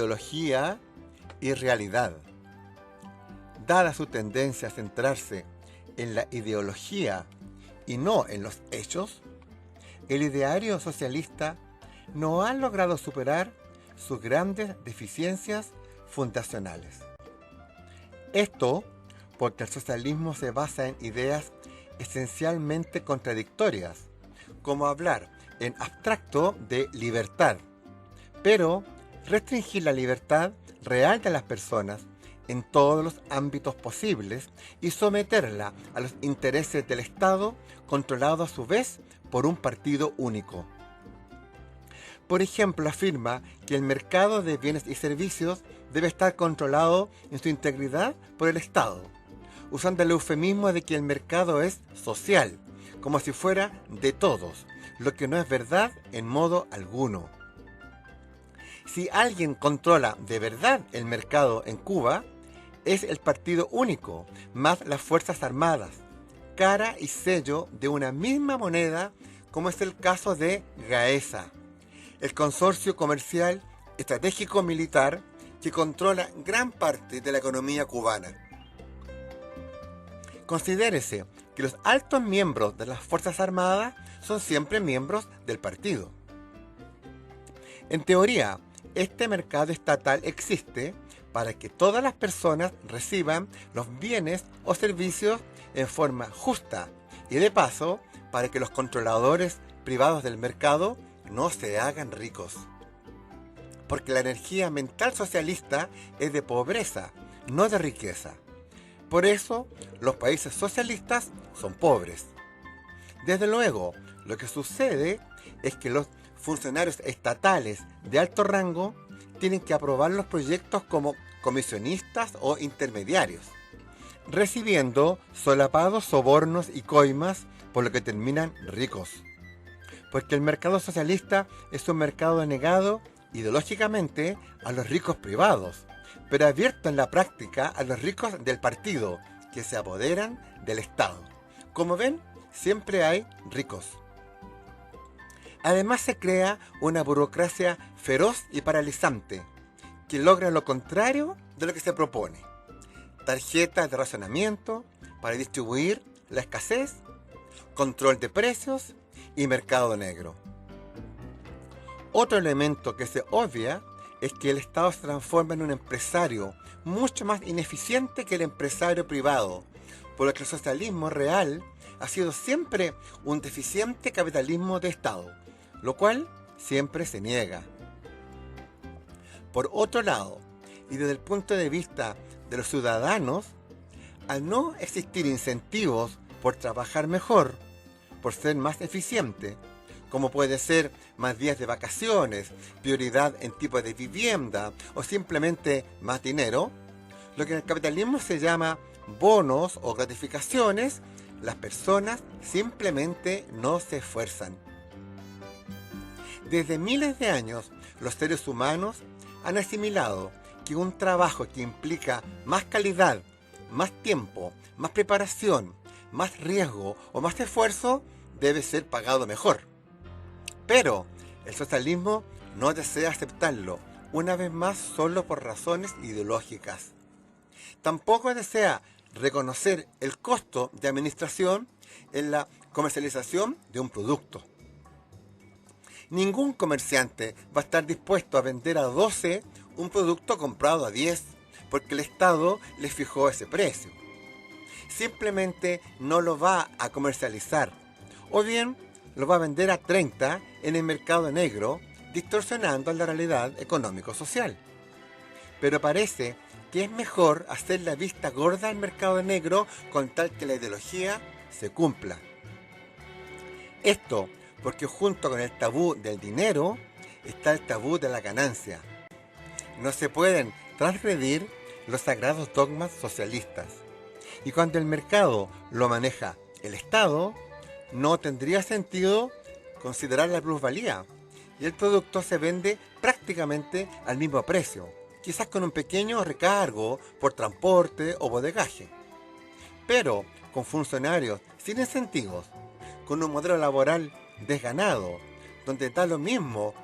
ideología y realidad. Dada su tendencia a centrarse en la ideología y no en los hechos, el ideario socialista no ha logrado superar sus grandes deficiencias fundacionales. Esto porque el socialismo se basa en ideas esencialmente contradictorias, como hablar en abstracto de libertad, pero restringir la libertad real de las personas en todos los ámbitos posibles y someterla a los intereses del Estado, controlado a su vez por un partido único. Por ejemplo, afirma que el mercado de bienes y servicios debe estar controlado en su integridad por el Estado, usando el eufemismo de que el mercado es social, como si fuera de todos, lo que no es verdad en modo alguno. Si alguien controla de verdad el mercado en Cuba, es el partido único, más las Fuerzas Armadas, cara y sello de una misma moneda, como es el caso de GAESA, el consorcio comercial estratégico militar que controla gran parte de la economía cubana. Considérese que los altos miembros de las Fuerzas Armadas son siempre miembros del partido. En teoría, este mercado estatal existe para que todas las personas reciban los bienes o servicios en forma justa y de paso para que los controladores privados del mercado no se hagan ricos. Porque la energía mental socialista es de pobreza, no de riqueza. Por eso, los países socialistas son pobres. Desde luego, lo que sucede es que los funcionarios estatales de alto rango tienen que aprobar los proyectos como comisionistas o intermediarios, recibiendo solapados sobornos y coimas, por lo que terminan ricos. Porque el mercado socialista es un mercado negado ideológicamente a los ricos privados, pero abierto en la práctica a los ricos del partido, que se apoderan del Estado. Como ven, siempre hay ricos. Además se crea una burocracia feroz y paralizante, que logra lo contrario de lo que se propone. Tarjetas de racionamiento para distribuir la escasez, control de precios y mercado negro. Otro elemento que se obvia es que el Estado se transforma en un empresario mucho más ineficiente que el empresario privado, por lo que el socialismo real ha sido siempre un deficiente capitalismo de Estado, lo cual siempre se niega. Por otro lado, y desde el punto de vista de los ciudadanos, al no existir incentivos por trabajar mejor, por ser más eficiente, como puede ser más días de vacaciones, prioridad en tipo de vivienda o simplemente más dinero, lo que en el capitalismo se llama bonos o gratificaciones, las personas simplemente no se esfuerzan. Desde miles de años, los seres humanos han asimilado que un trabajo que implica más calidad, más tiempo, más preparación, más riesgo o más esfuerzo debe ser pagado mejor. Pero el socialismo no desea aceptarlo, una vez más solo por razones ideológicas. Tampoco desea reconocer el costo de administración en la comercialización de un producto. Ningún comerciante va a estar dispuesto a vender a 12 un producto comprado a 10 porque el Estado le fijó ese precio. Simplemente no lo va a comercializar, o bien lo va a vender a 30 en el mercado negro, distorsionando la realidad económico-social. Pero parece que es mejor hacer la vista gorda al mercado negro con tal que la ideología se cumpla. Esto porque junto con el tabú del dinero está el tabú de la ganancia. No se pueden transgredir los sagrados dogmas socialistas. Y cuando el mercado lo maneja el Estado, no tendría sentido considerar la plusvalía y el producto se vende prácticamente al mismo precio, quizás con un pequeño recargo por transporte o bodegaje. Pero con funcionarios sin incentivos, con un modelo laboral desganado, donde da lo mismo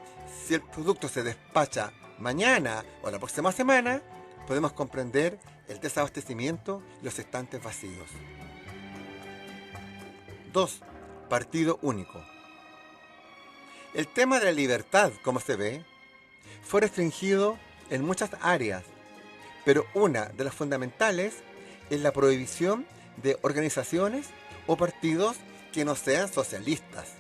si el producto se despacha Mañana o la próxima semana podemos comprender el desabastecimiento y los estantes vacíos. 2. Partido único. El tema de la libertad, como se ve, fue restringido en muchas áreas, pero una de las fundamentales es la prohibición de organizaciones o partidos que no sean socialistas.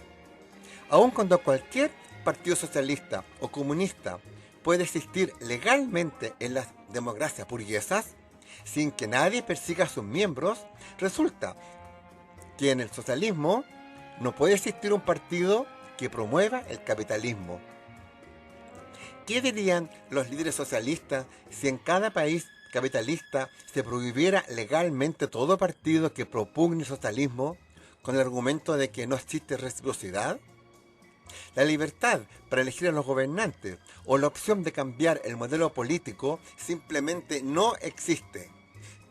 Aun cuando cualquier partido socialista o comunista puede existir legalmente en las democracias burguesas, sin que nadie persiga a sus miembros, resulta que en el socialismo no puede existir un partido que promueva el capitalismo. ¿Qué dirían los líderes socialistas si en cada país capitalista se prohibiera legalmente todo partido que propugne el socialismo con el argumento de que no existe reciprocidad? La libertad para elegir a los gobernantes o la opción de cambiar el modelo político simplemente no existe.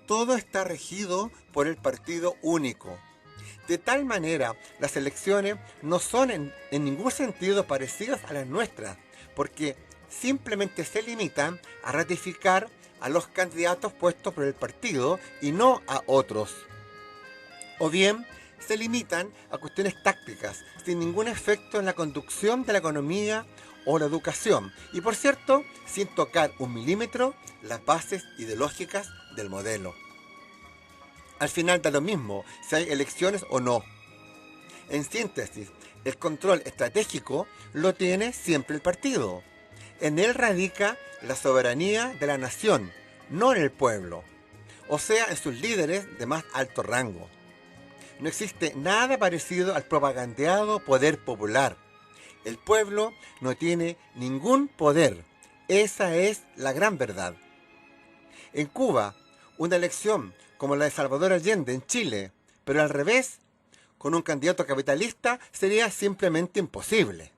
Todo está regido por el partido único. De tal manera, las elecciones no son en ningún sentido parecidas a las nuestras, porque simplemente se limitan a ratificar a los candidatos puestos por el partido y no a otros. O bien, se limitan a cuestiones tácticas, sin ningún efecto en la conducción de la economía o la educación, y por cierto, sin tocar un milímetro las bases ideológicas del modelo. Al final da lo mismo si hay elecciones o no. En síntesis, el control estratégico lo tiene siempre el partido. En él radica la soberanía de la nación, no en el pueblo, o sea, en sus líderes de más alto rango. No existe nada parecido al propagandeado poder popular. El pueblo no tiene ningún poder. Esa es la gran verdad. En Cuba, una elección como la de Salvador Allende en Chile, pero al revés, con un candidato capitalista, sería simplemente imposible.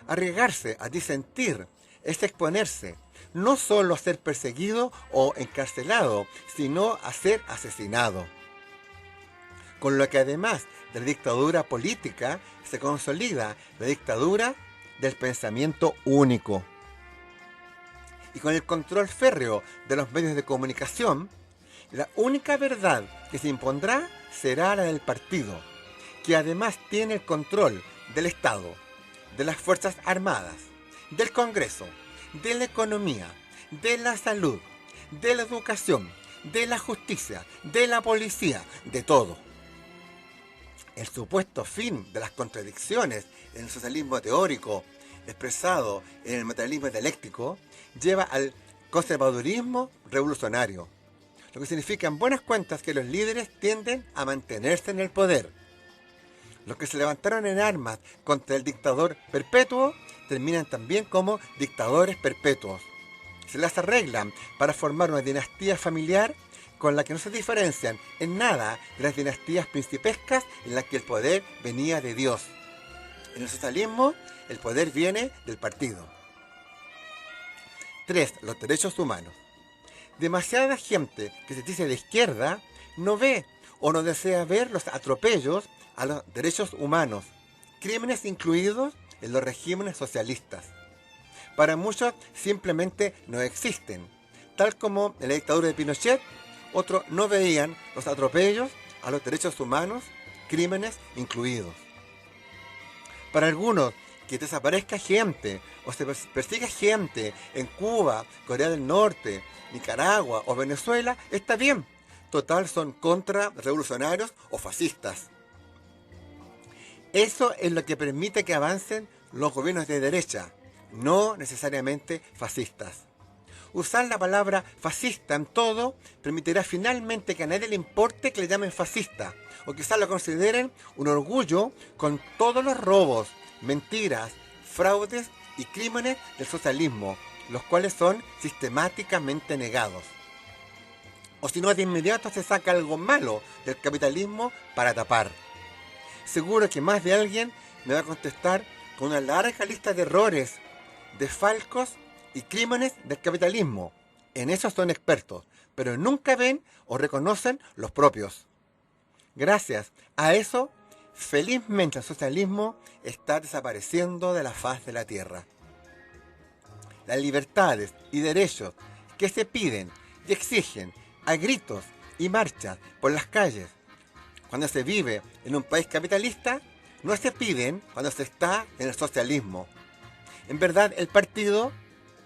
Arriesgarse a disentir es exponerse no solo a ser perseguido o encarcelado, sino a ser asesinado. Con lo que además de la dictadura política, se consolida la dictadura del pensamiento único. Y con el control férreo de los medios de comunicación, la única verdad que se impondrá será la del partido, que además tiene el control del Estado, de las Fuerzas Armadas, del Congreso, de la economía, de la salud, de la educación, de la justicia, de la policía, de todo. El supuesto fin de las contradicciones en el socialismo teórico, expresado en el materialismo dialéctico, lleva al conservadurismo revolucionario, lo que significa en buenas cuentas que los líderes tienden a mantenerse en el poder. Los que se levantaron en armas contra el dictador perpetuo terminan también como dictadores perpetuos. Se las arreglan para formar una dinastía familiar con la que no se diferencian en nada de las dinastías principescas en las que el poder venía de Dios. En el socialismo, el poder viene del partido. 3. Los derechos humanos. Demasiada gente que se dice de izquierda no ve o no desea ver los atropellos a los derechos humanos, crímenes incluidos en los regímenes socialistas. Para muchos simplemente no existen, tal como en la dictadura de Pinochet, otros no veían los atropellos a los derechos humanos, crímenes incluidos. Para algunos, que desaparezca gente o se persiga gente en Cuba, Corea del Norte, Nicaragua o Venezuela, está bien. Total, son contrarrevolucionarios o fascistas. Eso es lo que permite que avancen los gobiernos de derecha, no necesariamente fascistas. Usar la palabra fascista en todo permitirá finalmente que a nadie le importe que le llamen fascista, o quizás lo consideren un orgullo con todos los robos, mentiras, fraudes y crímenes del socialismo, los cuales son sistemáticamente negados. O si no, de inmediato se saca algo malo del capitalismo para tapar. Seguro que más de alguien me va a contestar con una larga lista de errores, desfalcos y crímenes del capitalismo. En eso son expertos, pero nunca ven o reconocen los propios. Gracias a eso, felizmente el socialismo está desapareciendo de la faz de la tierra. las libertades y derechos que se piden y exigen a gritos y marchas por las calles cuando se vive en un país capitalista, no se piden cuando se está en el socialismo. En verdad, el partido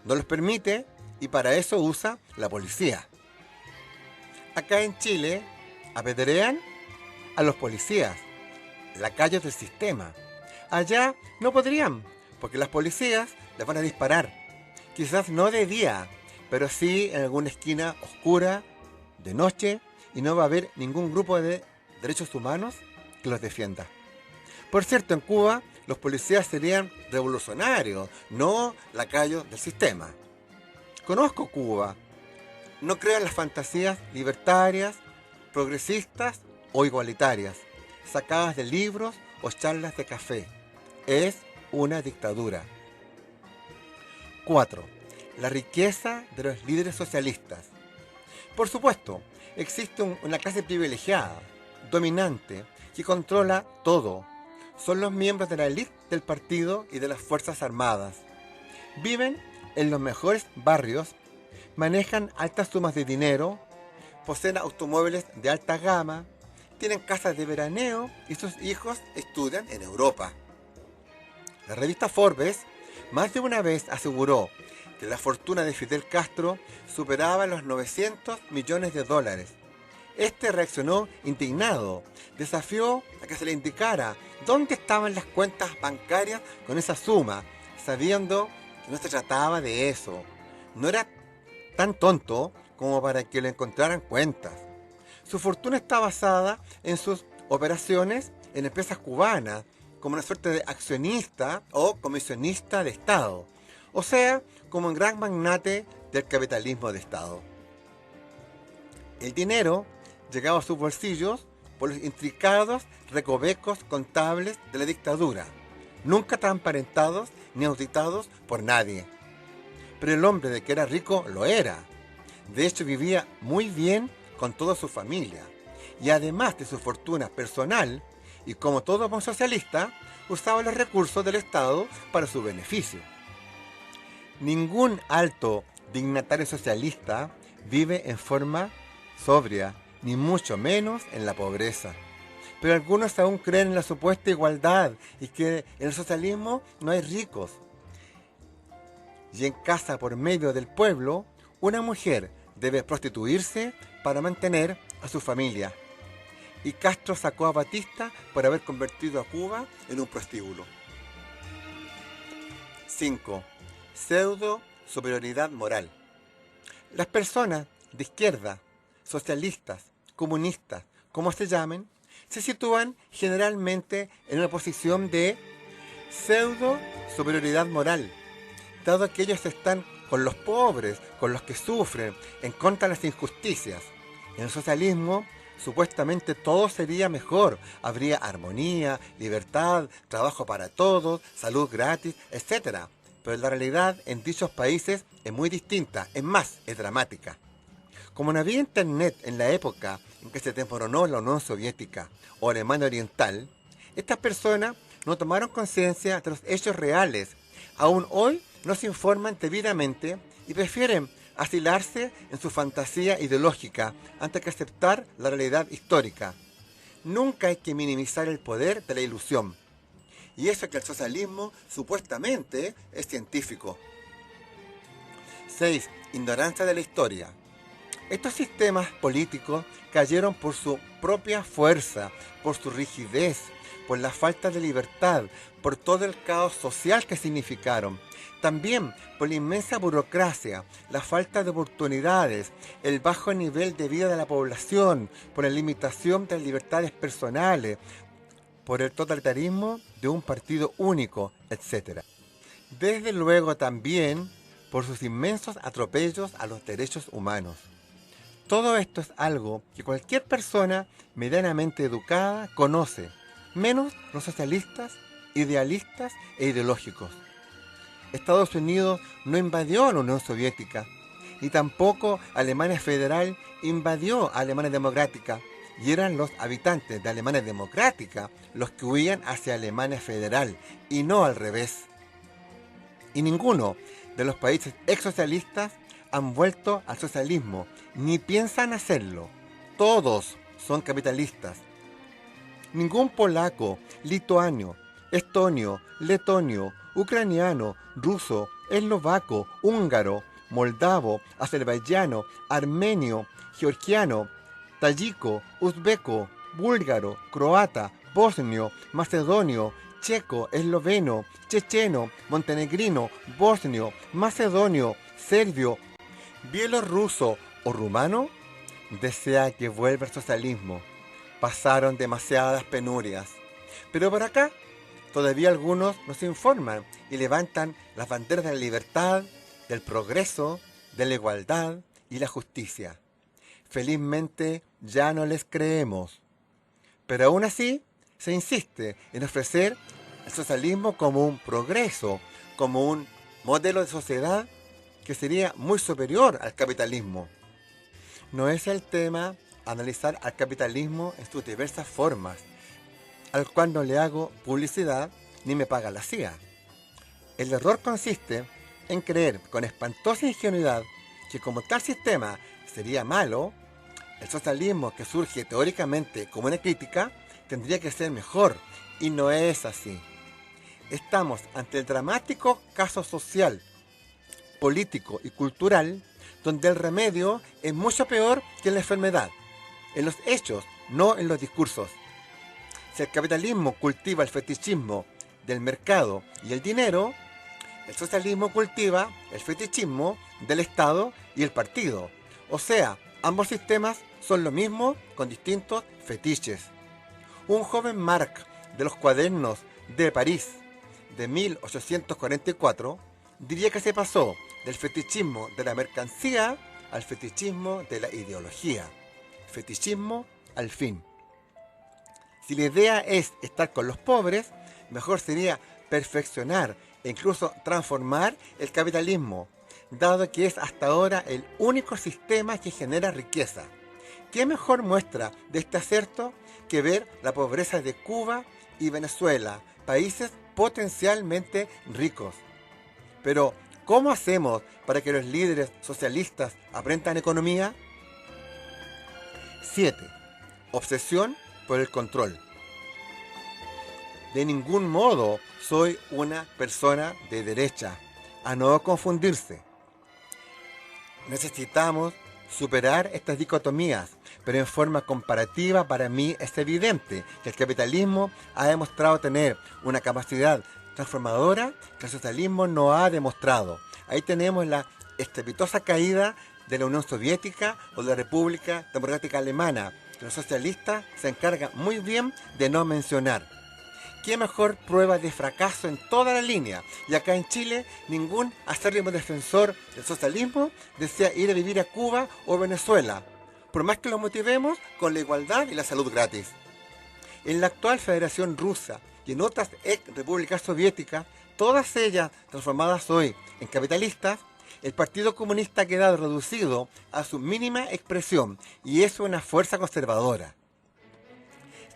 no los permite y para eso usa la policía. Acá en Chile, apedrean a los policías, lacayos del sistema. Allá no podrían, porque las policías les van a disparar. Quizás no de día, pero sí en alguna esquina oscura, de noche, y no va a haber ningún grupo de derechos humanos que los defienda. Por cierto, en Cuba los policías serían revolucionarios, no lacayos del sistema. Conozco Cuba. No creo en las fantasías libertarias, progresistas o igualitarias, sacadas de libros o charlas de café. Es una dictadura. 4. La riqueza de los líderes socialistas. Por supuesto, existe una clase privilegiada, dominante, que controla todo. Son los miembros de la élite del partido y de las Fuerzas Armadas. Viven en los mejores barrios, manejan altas sumas de dinero, poseen automóviles de alta gama, tienen casas de veraneo y sus hijos estudian en Europa. La revista Forbes más de una vez aseguró que la fortuna de Fidel Castro superaba los 900 millones de dólares. Este reaccionó indignado, desafió a que se le indicara dónde estaban las cuentas bancarias con esa suma, sabiendo que no se trataba de eso. No era tan tonto como para que le encontraran cuentas. Su fortuna está basada en sus operaciones en empresas cubanas, como una suerte de accionista o comisionista de Estado, o sea, como un gran magnate del capitalismo de Estado. El dinero llegaba a sus bolsillos por los intricados recovecos contables de la dictadura, nunca transparentados ni auditados por nadie. Pero el hombre de que era rico lo era. De hecho, vivía muy bien con toda su familia. Y además de su fortuna personal, y como todo buen socialista, usaba los recursos del Estado para su beneficio. Ningún alto dignatario socialista vive en forma sobria, ni mucho menos en la pobreza. Pero algunos aún creen en la supuesta igualdad y que en el socialismo no hay ricos. Y en casa por medio del pueblo, una mujer debe prostituirse para mantener a su familia. Y Castro sacó a Batista por haber convertido a Cuba en un prostíbulo. 5. Pseudo superioridad moral. Las personas de izquierda, socialistas, comunistas, como se llamen, se sitúan generalmente en una posición de pseudo superioridad moral, dado que ellos están con los pobres, con los que sufren, en contra de las injusticias. En el socialismo, supuestamente todo sería mejor, habría armonía, libertad, trabajo para todos, salud gratis, etc. Pero la realidad en dichos países es muy distinta, es más, es dramática. Como no había internet en la época en que se desmoronó la Unión Soviética o Alemania Oriental, estas personas no tomaron conciencia de los hechos reales. Aún hoy no se informan debidamente y prefieren asilarse en su fantasía ideológica antes que aceptar la realidad histórica. Nunca hay que minimizar el poder de la ilusión. Y eso que el socialismo supuestamente es científico. 6. Ignorancia de la historia. Estos sistemas políticos cayeron por su propia fuerza, por su rigidez, por la falta de libertad, por todo el caos social que significaron. También por la inmensa burocracia, la falta de oportunidades, el bajo nivel de vida de la población, por la limitación de las libertades personales, por el totalitarismo de un partido único, etc. Desde luego también por sus inmensos atropellos a los derechos humanos. Todo esto es algo que cualquier persona medianamente educada conoce, menos los socialistas, idealistas e ideológicos. Estados Unidos no invadió la Unión Soviética, y tampoco Alemania Federal invadió a Alemania Democrática, y eran los habitantes de Alemania Democrática los que huían hacia Alemania Federal, y no al revés. Y ninguno, de los países exsocialistas han vuelto al socialismo, ni piensan hacerlo. Todos son capitalistas. Ningún polaco, lituano, estonio, letonio, ucraniano, ruso, eslovaco, húngaro, moldavo, azerbaiyano, armenio, georgiano, tayico, uzbeco, búlgaro, croata, bosnio, macedonio, checo, esloveno, checheno, montenegrino, bosnio, macedonio, serbio, bielorruso o rumano desea que vuelva el socialismo. Pasaron demasiadas penurias. Pero por acá todavía algunos nos informan y levantan las banderas de la libertad, del progreso, de la igualdad y la justicia. Felizmente ya no les creemos. Pero aún así se insiste en ofrecer el socialismo como un progreso, como un modelo de sociedad que sería muy superior al capitalismo. No es el tema analizar al capitalismo en sus diversas formas, al cual no le hago publicidad ni me paga la CIA. El error consiste en creer con espantosa ingenuidad que como tal sistema sería malo, el socialismo que surge teóricamente como una crítica tendría que ser mejor, y no es así. Estamos ante el dramático caso social, político y cultural donde el remedio es mucho peor que la enfermedad, en los hechos, no en los discursos. Si el capitalismo cultiva el fetichismo del mercado y el dinero, el socialismo cultiva el fetichismo del Estado y el partido. O sea, ambos sistemas son lo mismo con distintos fetiches. Un joven Marc de los cuadernos de París de 1844 diría que se pasó del fetichismo de la mercancía al fetichismo de la ideología. Fetichismo al fin. Si la idea es estar con los pobres, mejor sería perfeccionar e incluso transformar el capitalismo, dado que es hasta ahora el único sistema que genera riqueza. ¿Qué mejor muestra de este acerto que ver la pobreza de Cuba y Venezuela, países potencialmente ricos? Pero, ¿cómo hacemos para que los líderes socialistas aprendan economía? 7. Obsesión por el control. De ningún modo soy una persona de derecha, a no confundirse. Necesitamos superar estas dicotomías, pero en forma comparativa para mí es evidente que el capitalismo ha demostrado tener una capacidad transformadora que el socialismo no ha demostrado. Ahí tenemos la estrepitosa caída de la Unión Soviética o de la República Democrática Alemana, que los socialistas se encargan muy bien de no mencionar. ¿Qué mejor prueba de fracaso en toda la línea? Y acá en Chile, ningún acérrimo defensor del socialismo desea ir a vivir a Cuba o Venezuela, por más que lo motivemos con la igualdad y la salud gratis. En la actual Federación Rusa y en otras ex repúblicas soviéticas, todas ellas transformadas hoy en capitalistas, el Partido Comunista ha quedado reducido a su mínima expresión y es una fuerza conservadora.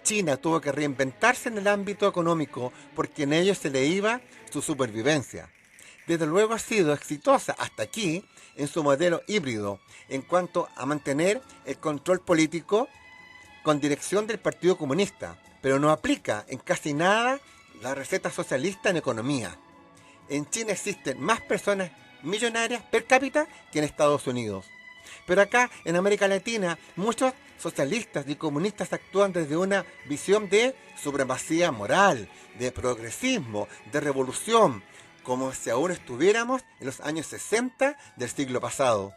China tuvo que reinventarse en el ámbito económico porque en ello se le iba su supervivencia. Desde luego ha sido exitosa hasta aquí en su modelo híbrido en cuanto a mantener el control político con dirección del Partido Comunista, pero no aplica en casi nada la receta socialista en economía. En China existen más personas millonarias per cápita que en Estados Unidos. Pero acá, en América Latina, muchos socialistas y comunistas actúan desde una visión de supremacía moral, de progresismo, de revolución, como si aún estuviéramos en los años 60 del siglo pasado.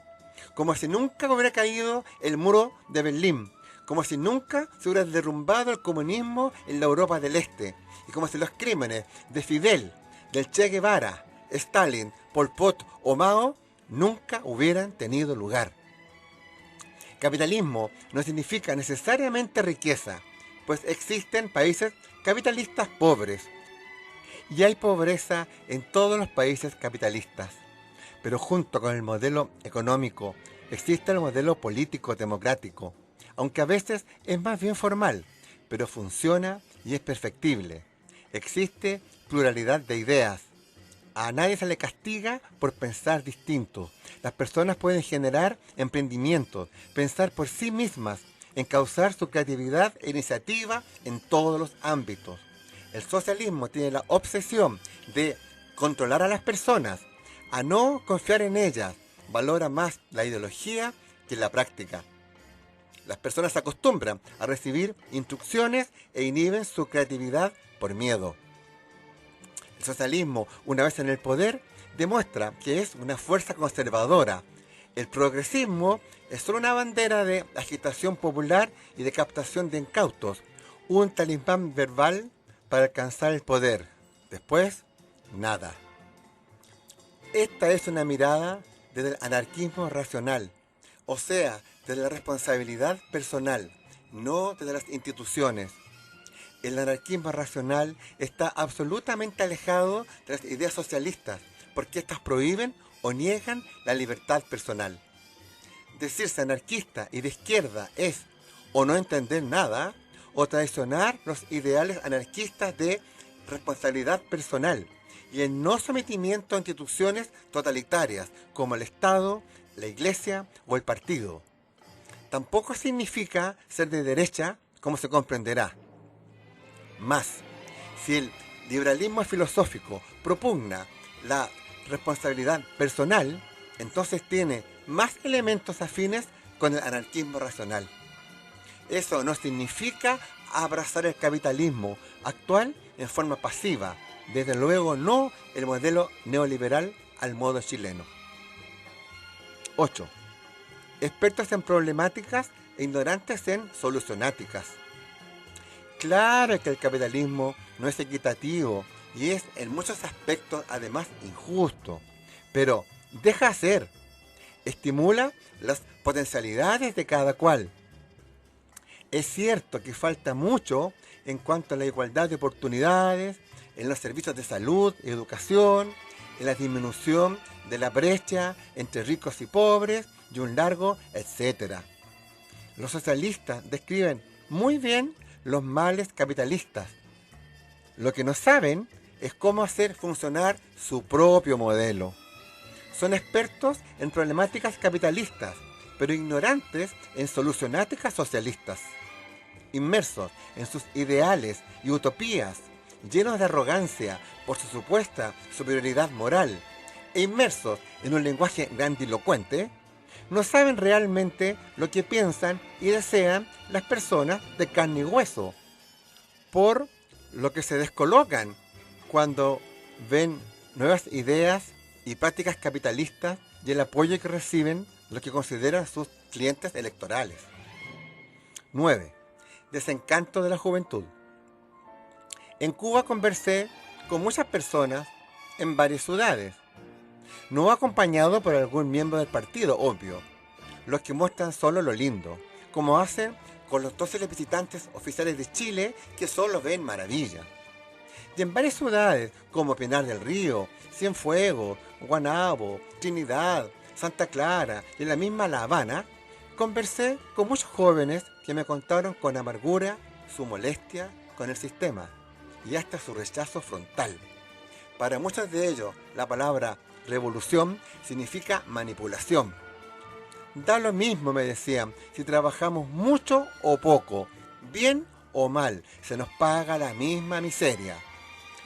Como si nunca hubiera caído el muro de Berlín, como si nunca se hubiera derrumbado el comunismo en la Europa del Este, y como si los crímenes de Fidel, del Che Guevara, Stalin, Pol Pot o Mao nunca hubieran tenido lugar. Capitalismo no significa necesariamente riqueza, pues existen países capitalistas pobres. Y hay pobreza en todos los países capitalistas. Pero junto con el modelo económico existe el modelo político democrático, aunque a veces es más bien formal, pero funciona y es perfectible. Existe pluralidad de ideas. A nadie se le castiga por pensar distinto. Las personas pueden generar emprendimientos, pensar por sí mismas, encauzar su creatividad e iniciativa en todos los ámbitos. El socialismo tiene la obsesión de controlar a las personas, a no confiar en ellas, valora más la ideología que la práctica. Las personas se acostumbran a recibir instrucciones e inhiben su creatividad por miedo. El socialismo, una vez en el poder, demuestra que es una fuerza conservadora. El progresismo es solo una bandera de agitación popular y de captación de incautos, un talismán verbal para alcanzar el poder. Después, nada. Esta es una mirada desde el anarquismo racional, o sea, desde la responsabilidad personal, no desde las instituciones. El anarquismo racional está absolutamente alejado de las ideas socialistas, porque éstas prohíben o niegan la libertad personal. Decirse anarquista y de izquierda es o no entender nada, o traicionar los ideales anarquistas de responsabilidad personal y el no sometimiento a instituciones totalitarias como el Estado, la Iglesia o el partido. Tampoco significa ser de derecha, como se comprenderá. Más, si el liberalismo filosófico propugna la responsabilidad personal, entonces tiene más elementos afines con el anarquismo racional. Eso no significa abrazar el capitalismo actual en forma pasiva, desde luego no el modelo neoliberal al modo chileno. 8. Expertos en problemáticas e ignorantes en solucionáticas. Claro que el capitalismo no es equitativo y es en muchos aspectos además injusto, pero deja hacer, estimula las potencialidades de cada cual. Es cierto que falta mucho en cuanto a la igualdad de oportunidades, en los servicios de salud y educación, en la disminución de la brecha entre ricos y pobres y un largo etcétera. Los socialistas describen muy bien los males capitalistas. Lo que no saben es cómo hacer funcionar su propio modelo. Son expertos en problemáticas capitalistas, pero ignorantes en solucionáticas socialistas. Inmersos en sus ideales y utopías, llenos de arrogancia por su supuesta superioridad moral, e inmersos en un lenguaje grandilocuente, no saben realmente lo que piensan y desean las personas de carne y hueso, por lo que se descolocan cuando ven nuevas ideas y prácticas capitalistas y el apoyo que reciben los que consideran sus clientes electorales. 9. Desencanto de la juventud. En Cuba conversé con muchas personas en varias ciudades, no acompañado por algún miembro del partido, obvio, los que muestran solo lo lindo, como hacen con los 12 visitantes oficiales de Chile que solo ven maravilla. Y en varias ciudades como Pinar del Río, Cienfuegos, Guanabo, Trinidad, Santa Clara y en la misma La Habana, conversé con muchos jóvenes que me contaron con amargura su molestia con el sistema y hasta su rechazo frontal. Para muchos de ellos, la palabra revolución significa manipulación. Da lo mismo, me decían, si trabajamos mucho o poco, bien o mal, se nos paga la misma miseria.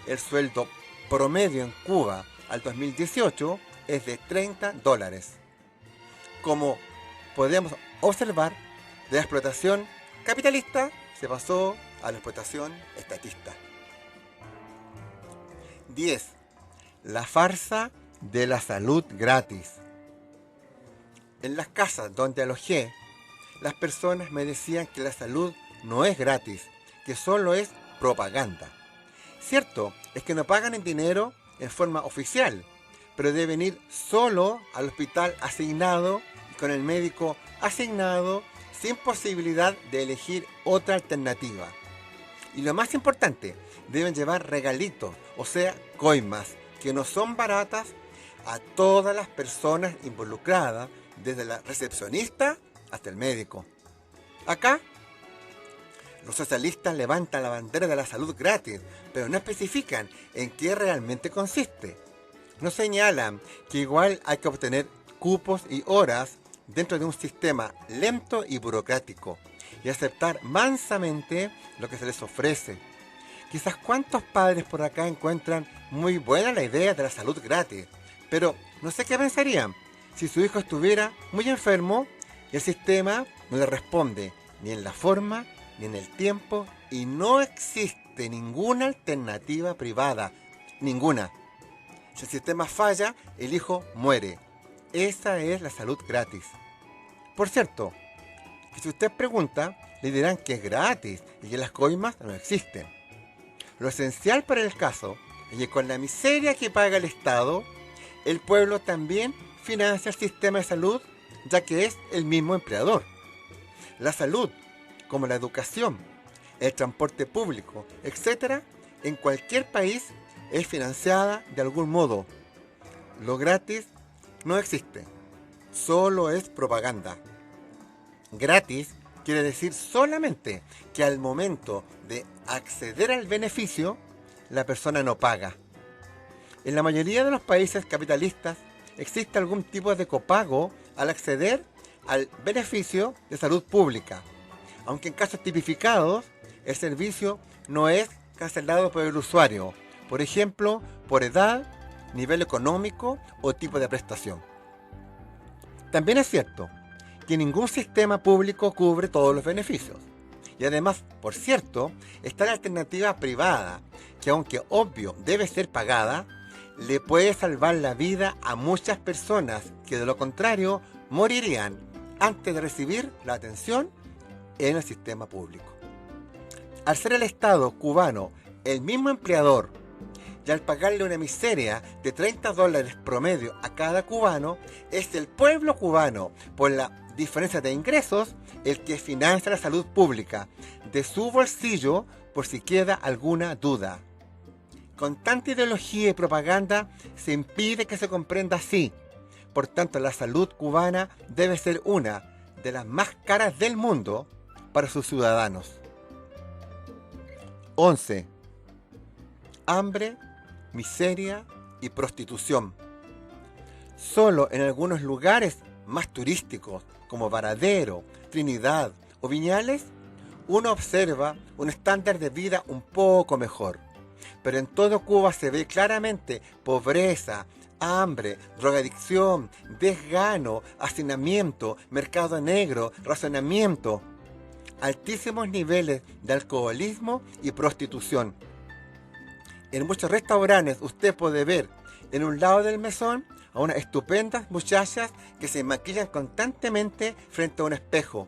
El sueldo promedio en Cuba al 2018 es de $30. Como podemos observar, de la explotación capitalista se pasó a la explotación estatista. 10. La farsa de la salud gratis. En las casas donde alojé, las personas me decían que la salud no es gratis, que solo es propaganda. Cierto es que no pagan en dinero en forma oficial, pero deben ir solo al hospital asignado y con el médico asignado sin posibilidad de elegir otra alternativa. Y lo más importante, deben llevar regalitos, o sea, coimas, que no son baratas, a todas las personas involucradas, desde la recepcionista hasta el médico. Acá, los socialistas levantan la bandera de la salud gratis, pero no especifican en qué realmente consiste. Nos señalan que igual hay que obtener cupos y horas dentro de un sistema lento y burocrático y aceptar mansamente lo que se les ofrece. Quizás cuántos padres por acá encuentran muy buena la idea de la salud gratis, pero no sé qué pensarían si su hijo estuviera muy enfermo y el sistema no le responde ni en la forma ni en el tiempo y no existe ninguna alternativa privada, ninguna. Si el sistema falla, el hijo muere. Esa es la salud gratis. Por cierto, que si usted pregunta, le dirán que es gratis y que las coimas no existen. Lo esencial para el caso es que con la miseria que paga el Estado, el pueblo también financia el sistema de salud, ya que es el mismo empleador. La salud, como la educación, el transporte público, etc., en cualquier país es financiada de algún modo. Lo gratis no existe, solo es propaganda. Gratis quiere decir solamente que al momento de acceder al beneficio, la persona no paga. En la mayoría de los países capitalistas existe algún tipo de copago al acceder al beneficio de salud pública, aunque en casos tipificados el servicio no es cancelado por el usuario, por ejemplo, por edad, nivel económico o tipo de prestación. También es cierto que ningún sistema público cubre todos los beneficios. Y además, por cierto, está la alternativa privada, que aunque obvio debe ser pagada, le puede salvar la vida a muchas personas que de lo contrario morirían antes de recibir la atención en el sistema público. Al ser el Estado cubano el mismo empleador y al pagarle una miseria de $30 promedio a cada cubano, es el pueblo cubano, por la diferencia de ingresos, el que financia la salud pública de su bolsillo, por si queda alguna duda. Con tanta ideología y propaganda se impide que se comprenda así. Por tanto, la salud cubana debe ser una de las más caras del mundo para sus ciudadanos. 11. Hambre, miseria y prostitución. Solo en algunos lugares más turísticos, como Varadero, Trinidad o Viñales, uno observa un estándar de vida un poco mejor. Pero en todo Cuba se ve claramente pobreza, hambre, drogadicción, desgano, hacinamiento, mercado negro, racionamiento, altísimos niveles de alcoholismo y prostitución. En muchos restaurantes usted puede ver en un lado del mesón a unas estupendas muchachas que se maquillan constantemente frente a un espejo.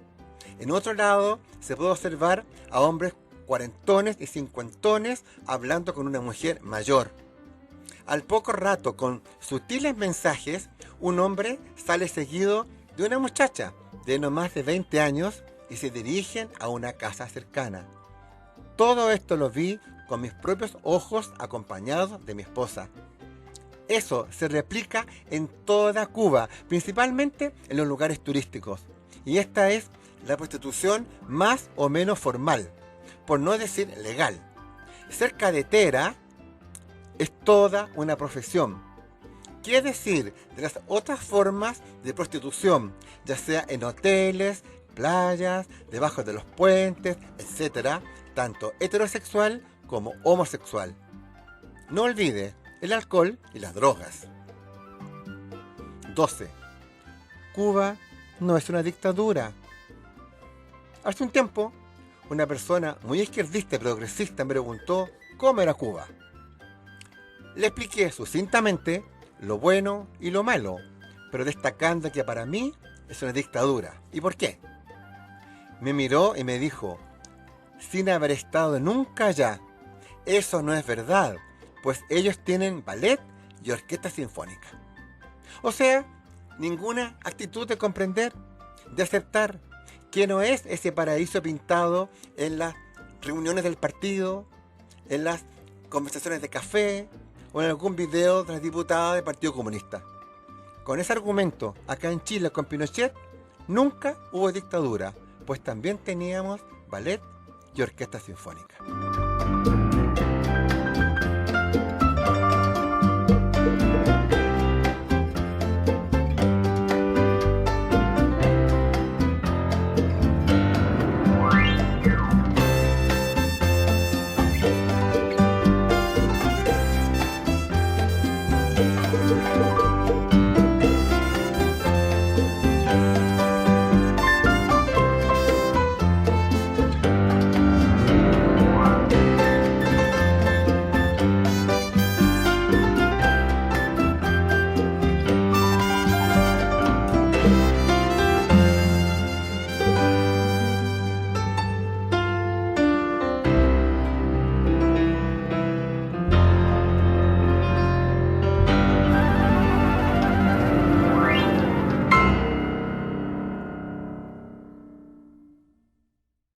En otro lado se puede observar a hombres cuarentones y cincuentones hablando con una mujer mayor. Al poco rato, con sutiles mensajes, un hombre sale seguido de una muchacha de no más de 20 años y se dirigen a una casa cercana. Todo esto lo vi con mis propios ojos acompañados de mi esposa. Eso se replica en toda Cuba, principalmente en los lugares turísticos. Y esta es la prostitución más o menos formal, por no decir legal. Ser cadetera es toda una profesión. ¿Qué decir de las otras formas de prostitución, ya sea en hoteles, playas, debajo de los puentes, etcétera, tanto heterosexual como homosexual? No olvide el alcohol y las drogas. 12. Cuba no es una dictadura. Hace un tiempo, una persona muy izquierdista y progresista me preguntó cómo era Cuba. Le expliqué sucintamente lo bueno y lo malo, pero destacando que para mí es una dictadura. ¿Y por qué? Me miró y me dijo, sin haber estado nunca allá, eso no es verdad, pues ellos tienen ballet y orquesta sinfónica. O sea, ninguna actitud de comprender, de aceptar que no es ese paraíso pintado en las reuniones del partido, en las conversaciones de café o en algún video de las diputadas del Partido Comunista. Con ese argumento, acá en Chile con Pinochet, nunca hubo dictadura, pues también teníamos ballet y orquesta sinfónica.